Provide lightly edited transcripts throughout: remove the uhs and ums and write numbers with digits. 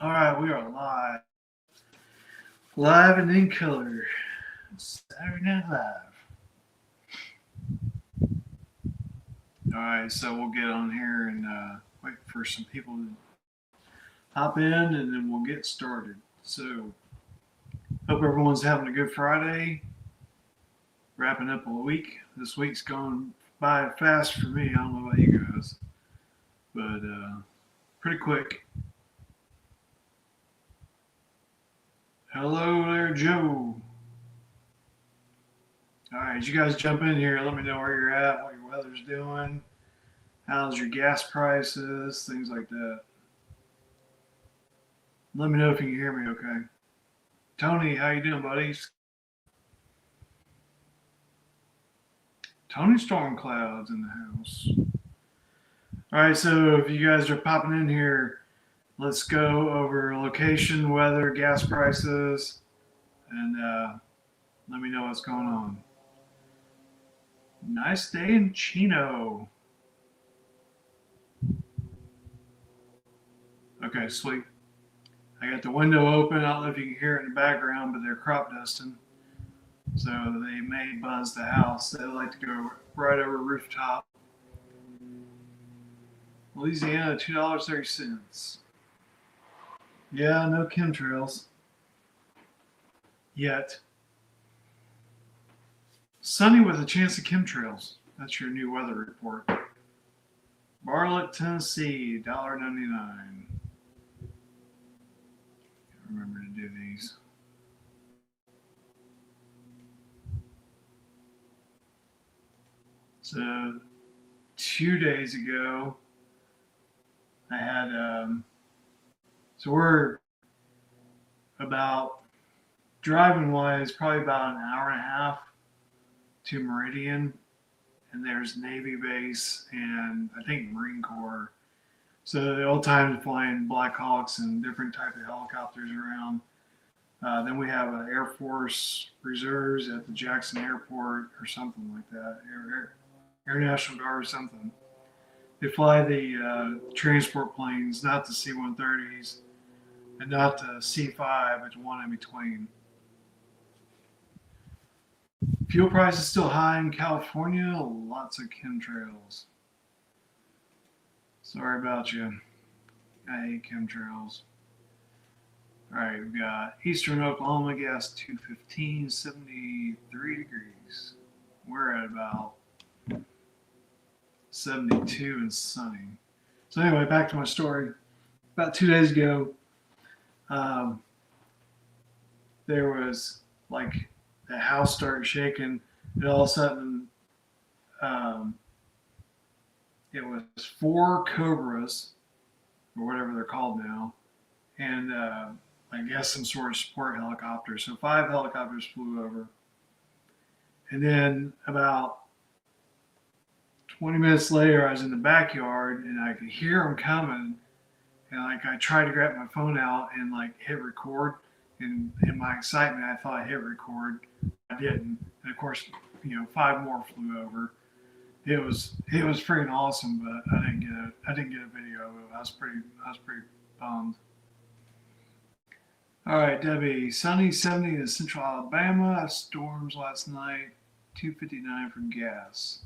All right, we are live and in color. Saturday Night Live. All right, so we'll get on here and wait for some people to hop in, and then we'll get started. So, hope everyone's having a good Friday. Wrapping up a week. This week's gone by fast for me. I don't know about you guys, but pretty quick. Hello there, Joe. All right, you guys jump in here. Let me know where you're at, what your weather's doing, how's your gas prices, things like that. Let me know if you can hear me okay. Tony, how you doing, buddies? Tony Stormcloud's in the house. All right, so if you guys are popping in here, let's go over location, weather, gas prices, and let me know what's going on. Nice day in Chino. Okay, sweet. I got the window open. I don't know if you can hear it in the background, but they're crop dusting. So they may buzz the house. They like to go right over rooftop. Louisiana, $2.30. Yeah, no chemtrails yet. Sunny with a chance of chemtrails. That's your new weather report. Bartlett, Tennessee, $1.99. Remember to do these. So 2 days ago, I had so we're about driving wise, probably about an hour and a half to Meridian, and there's Navy base and I think Marine Corps. So the old times flying Black Hawks and different type of helicopters around. Then we have Air Force reserves at the Jackson Airport or something like that, Air National Guard or something. They fly the transport planes, not the C-130s and not the C-5, but one in between. Fuel prices still high in California. Lots of chemtrails. Sorry about you. I hate chemtrails. All right, we've got Eastern Oklahoma gas 215, 73 degrees. We're at about 72 and sunny. So anyway, back to my story. About 2 days ago, um, there was like the house started shaking, and all of a sudden, um, it was four Cobras or whatever they're called now, and I guess some sort of support helicopter. So five helicopters flew over, and then about 20 minutes later, I was in the backyard and I could hear them coming. And like I tried to grab my phone out and like hit record. And in my excitement, I thought I hit record. I didn't. And of course, five more flew over. It was freaking awesome, but I didn't get a video of it. I was pretty bummed. All right, Debbie. Sunny 70 in central Alabama. Storms last night. 259 for gas.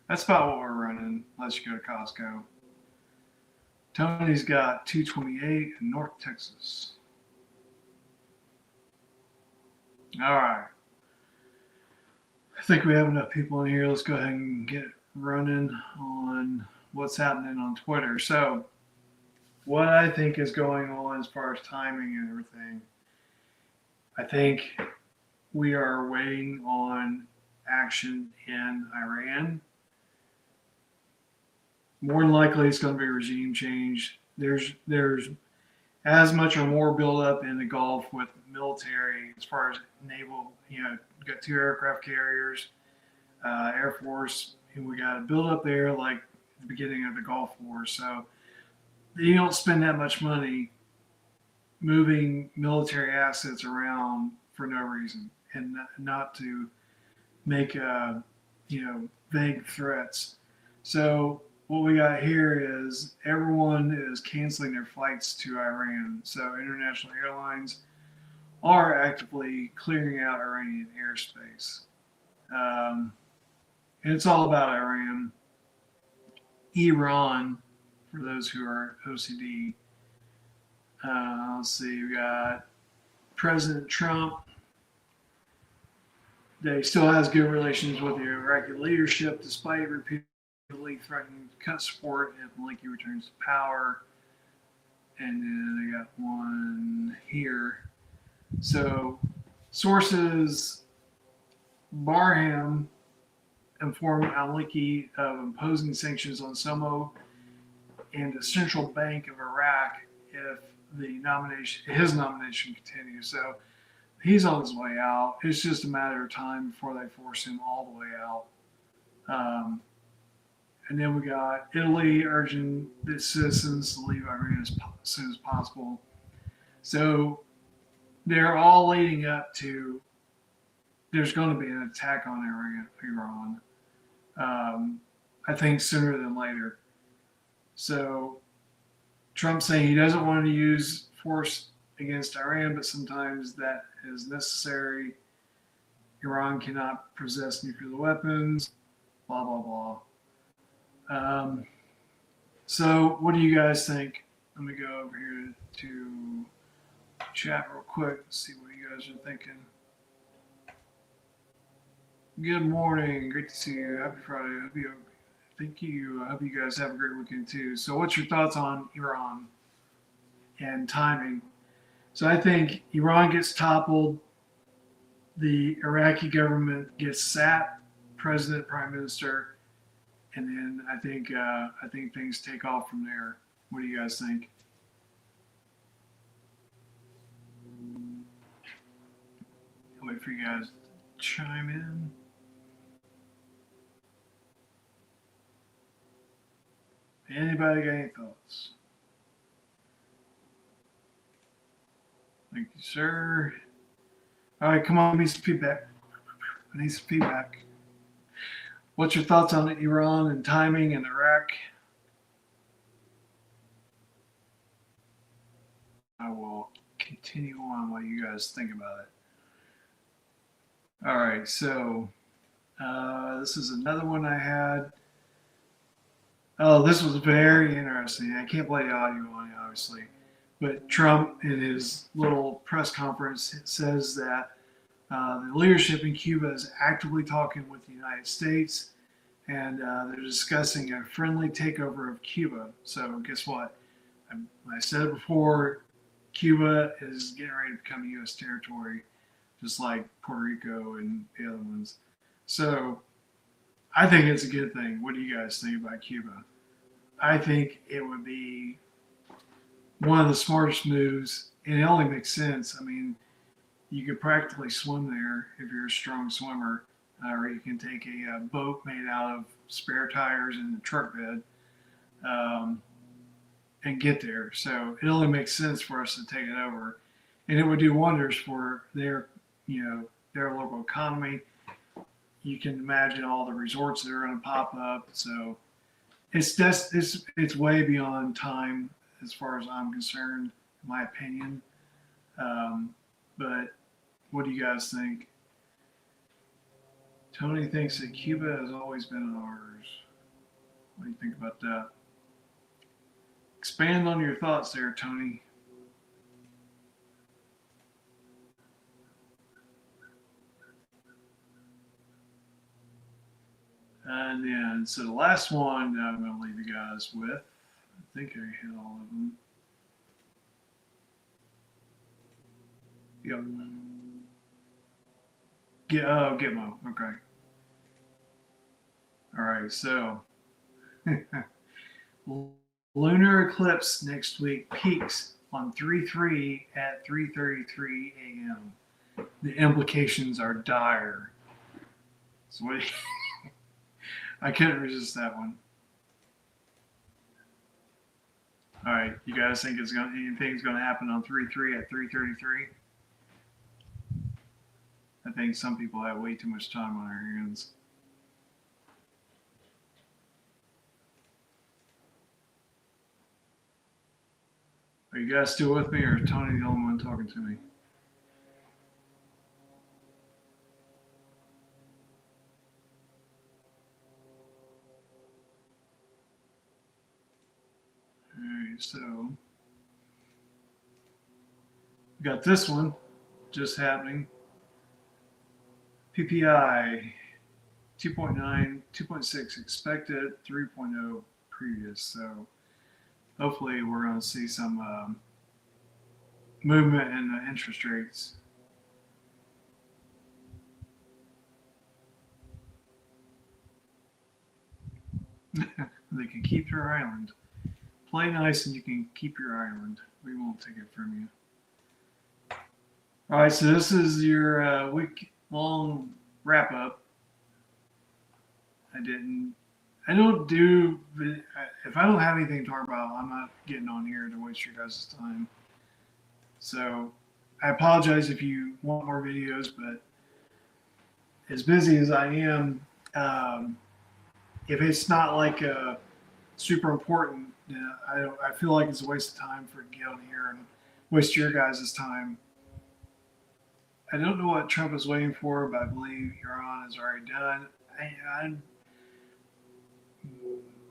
That's about what we're running, unless you go to Costco. Tony's got 228 in North Texas. All right. I think we have enough people in here. Let's go ahead and get running on what's happening on Twitter. So, what I think is going on as far as timing and everything, I think we are waiting on action in Iran. More than likely, it's going to be regime change. There's as much or more buildup in the Gulf with military as far as naval. You got two aircraft carriers, Air Force, and we got a build up there like the beginning of the Gulf War. So you don't spend that much money moving military assets around for no reason and not to make vague threats. So what we got here is everyone is canceling their flights to Iran. So international airlines are actively clearing out Iranian airspace. Um, and it's all about Iran. Iran, for those who are OCD. Let's see, we got President Trump. That still has good relations with the Iraqi leadership despite repeatedly threatening to cut support if Maliki returns to power. And then I got one here. So, sources Barham informed al-Maliki of imposing sanctions on Somo and the Central Bank of Iraq if his nomination continues. So he's on his way out. It's just a matter of time before they force him all the way out. And then we got Italy urging its citizens to leave Iran as soon as possible. So they're all leading up to there's going to be an attack on Iran. I think sooner than later. So Trump's saying he doesn't want to use force against Iran, but sometimes that is necessary. Iran cannot possess nuclear weapons, blah, blah, blah. So what do you guys think? Let me go over here to chat real quick, see what you guys are thinking. Good morning. Great to see you. Happy Friday. I hope you guys have a great weekend too. So what's your thoughts on Iran and timing? So I think Iran gets toppled, the Iraqi government gets sacked, president, prime minister, and then I think things take off from there. What do you guys think? I'll wait for you guys to chime in. Anybody got any thoughts? Thank you, sir. All right, come on, give me some feedback. I need some feedback. What's your thoughts on Iran and timing in Iraq? I will continue on while you guys think about it. All right, so this is another one I had. Oh, this was very interesting. I can't play the audio on it, obviously. But Trump, in his little press conference, says that the leadership in Cuba is actively talking with the United States, and they're discussing a friendly takeover of Cuba. So guess what? I said it before, Cuba is getting ready to become U.S. territory, just like Puerto Rico and the other ones. So I think it's a good thing. What do you guys think about Cuba? I think it would be one of the smartest moves, and it only makes sense. I mean, you could practically swim there if you're a strong swimmer, or you can take a boat made out of spare tires and the truck bed and get there. So it only makes sense for us to take it over, and it would do wonders for their local economy. You can imagine all the resorts that are going to pop up. So it's way beyond time as far as I'm concerned, in my opinion. But what do you guys think? Tony thinks that Cuba has always been ours. What do you think about that? Expand on your thoughts there, Tony. And then, so the last one that I'm going to leave you guys with, I think I hit all of them. Yep. Gitmo. Okay. All right. So, lunar eclipse next week peaks on 3/3 at 3:33 a.m. The implications are dire. So what? I couldn't resist that one. All right, you guys think anything's gonna happen on 3/3 at 3:33? I think some people have way too much time on their hands. Are you guys still with me, or is Tony the only one talking to me? Alright, so we got this one just happening. PPI 2.9, 2.6 expected, 3.0 previous. So hopefully we're going to see some movement in the interest rates. They can keep your island. Play nice and you can keep your island. We won't take it from you. All right, so this is your week-long wrap-up. I don't do, if I don't have anything to talk about, I'm not getting on here to waste your guys' time. So I apologize if you want more videos, but as busy as I am, if it's not like super important, I feel like it's a waste of time for to get on here and waste your guys' time. I don't know what Trump is waiting for, but I believe Iran is already done. I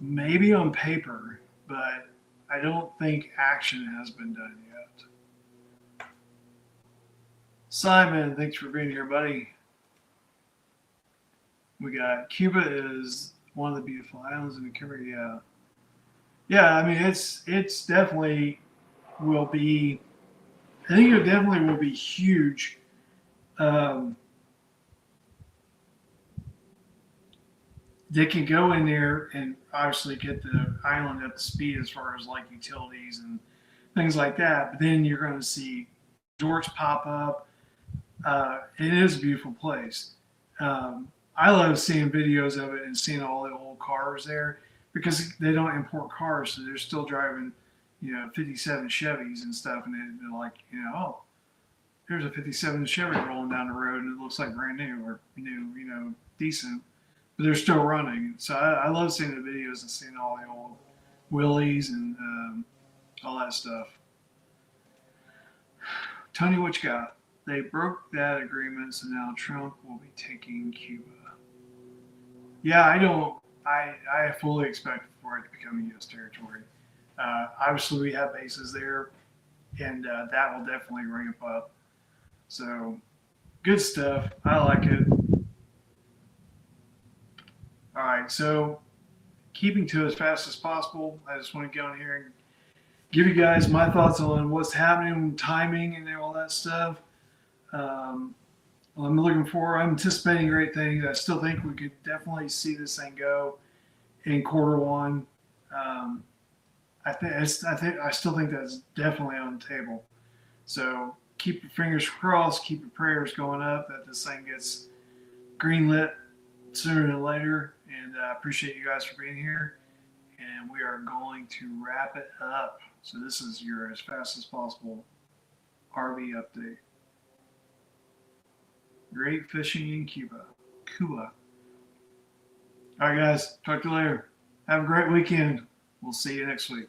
maybe on paper, but I don't think action has been done yet. Simon, thanks for being here, buddy. We got Cuba is one of the beautiful islands in the Caribbean. Yeah. Yeah, I mean it's definitely will be. I think it definitely will be huge. They can go in there and obviously get the island up to speed as far as like utilities and things like that. But then you're going to see resorts pop up. It is a beautiful place. I love seeing videos of it and seeing all the old cars there because they don't import cars, so they're still driving, 57 Chevys and stuff, and they're like, oh, there's a 57 Chevy rolling down the road, and it looks like brand new or new, decent, but they're still running. So I love seeing the videos and seeing all the old Willys and all that stuff. Tony, what you got? They broke that agreement, so now Trump will be taking Cuba. Yeah, I fully expect for it to become U.S. territory. Obviously, we have bases there, and that will definitely ramp up. So, good stuff. I like it. All right, so keeping to as fast as possible, I just want to get on here and give you guys my thoughts on what's happening, timing, and all that stuff. I'm looking forward. I'm anticipating great things. I still think we could definitely see this thing go in quarter 1. I still think that's definitely on the table. So keep your fingers crossed, keep your prayers going up that this thing gets greenlit sooner than later. And I appreciate you guys for being here. And we are going to wrap it up. So this is your as fast as possible RV update. Great fishing in Cuba. All right, guys. Talk to you later. Have a great weekend. We'll see you next week.